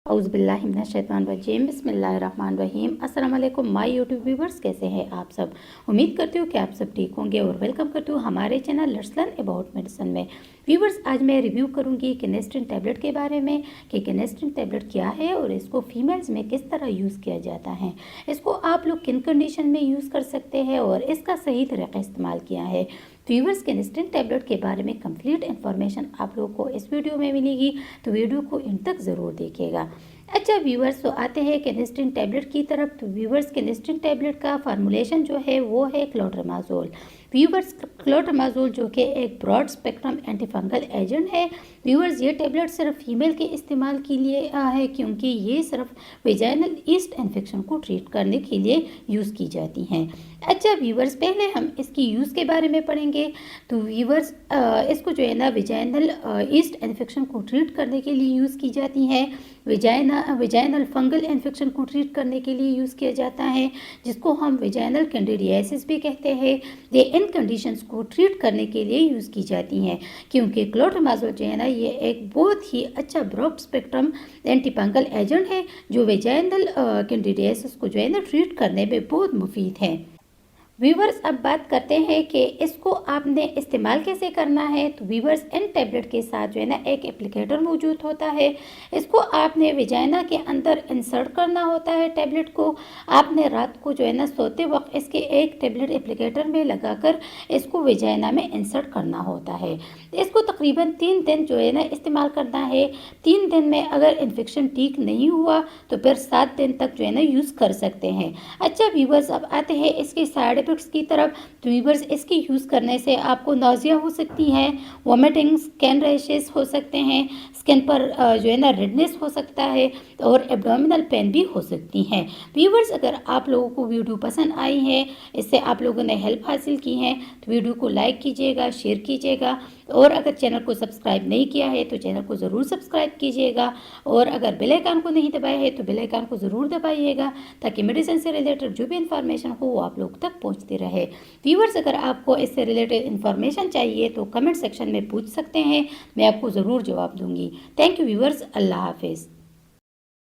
औज़ुबिल्लाहिमिनश्शैतानिर्रजीम बिस्मिल्लाहिर्रहमानिर्रहीम। अस्सलाम वालेकुम माय यूट्यूब व्यूवर्स, कैसे हैं आप सब। उम्मीद करती हूँ कि आप सब ठीक होंगे और वेलकम करती हूँ हमारे channel let's learn about medicine में। व्यूवर्स, आज मैं रिव्यू करूँगी किनेस्टिन टैबलेट के बारे में कि किनेस्टिन टैबलेट क्या है और इसको फीमेल्स में किस तरह यूज़ किया जाता है, इसको आप लोग किन कंडीशन में यूज़ कर सकते हैं और इसका सही तरीका इस्तेमाल किया है। व्यूवर्स, किनेस्टिन टैबलेट के बारे में कंप्लीट इन्फॉर्मेशन आप लोगों को इस वीडियो में मिलेगी, तो वीडियो को इन तक ज़रूर देखिएगा। अच्छा व्यूवर्स, तो आते हैं किनेस्टिन टैबलेट की तरफ। तो व्यूवर्स, किनेस्टिन टैबलेट का फार्मूलेशन जो है वो है क्लोट्रामाजोल। व्यूवर्स, क्लोट्रामाजोल जो कि एक ब्रॉड स्पेक्ट्रम एंटीफंगल एजेंट है। व्यूवर्स, ये टैबलेट सिर्फ फीमेल के इस्तेमाल के लिए है, क्योंकि ये सिर्फ वेजाइनल ईस्ट इन्फेक्शन को ट्रीट करने के लिए यूज़ की जाती हैं। अच्छा व्यूवर्स, पहले हम इसकी यूज़ के बारे में पढ़ेंगे। तो व्यूवर्स, इसको जो है ना वेजाइनल ईस्ट इन्फेक्शन को ट्रीट करने के लिए यूज़ की जाती है। वेजाइनल फंगल इन्फेक्शन को ट्रीट करने के लिए यूज़ किया जाता है, जिसको हम वेजाइनल कैंडिडियासिस भी कहते हैं। ये इन कंडीशंस को ट्रीट करने के लिए यूज़ की जाती हैं, क्योंकि क्लोट्रामाजोल जो है ना ये एक बहुत ही अच्छा ब्रॉड स्पेक्ट्रम एंटीफंगल एजेंट है, जो वेजाइनल कैंडिडियासिस को जो है ना ट्रीट करने में बहुत मुफीद है। व्यूवर्स, अब बात करते हैं कि इसको आपने इस्तेमाल कैसे करना है। तो व्यूवर्स, इन टैबलेट के साथ जो है ना एक एप्लीकेटर मौजूद होता है। इसको आपने वेजाइना के अंदर इंसर्ट करना होता है। टैबलेट को आपने रात को जो है ना सोते वक्त इसके एक टैबलेट एप्लीकेटर में लगाकर इसको वेजाइना में इंसर्ट करना होता है। इसको तकरीबन 3 दिन जो है ना इस्तेमाल करना है। 3 दिन में अगर इन्फेक्शन ठीक नहीं हुआ तो फिर 7 दिन तक जो है ना यूज़ कर सकते हैं। अच्छा व्यूवर्स, अब आते हैं इसके साइड इफेक्ट्स की तरफ। तो व्यूवर्स, इसके यूज़ करने से आपको नाज़िया हो सकती है, वोमिटिंग, स्किन रैशेस हो सकते हैं, स्किन पर जो है ना रेडनेस हो सकता है और एब्डोमिनल पेन भी हो सकती हैं। व्यूवर्स, अगर आप लोगों को वीडियो पसंद आई है, इससे आप लोगों ने हेल्प हासिल की है, तो वीडियो को लाइक कीजिएगा, शेयर कीजिएगा और अगर चैनल को सब्सक्राइब नहीं किया है तो चैनल को ज़रूर सब्सक्राइब कीजिएगा और अगर बेल आइकन को नहीं दबाया है तो बेल आइकन को ज़रूर दबाइएगा, ताकि मेडिसिन से रिलेटेड जो भी इंफॉर्मेशन हो वो आप लोग तक पहुंचती रहे। व्यूवर्स, अगर आपको इससे रिलेटेड इंफॉर्मेशन चाहिए तो कमेंट सेक्शन में पूछ सकते हैं, मैं आपको ज़रूर जवाब दूंगी। थैंक यू व्यूवर्स, अल्लाह हाफिज़।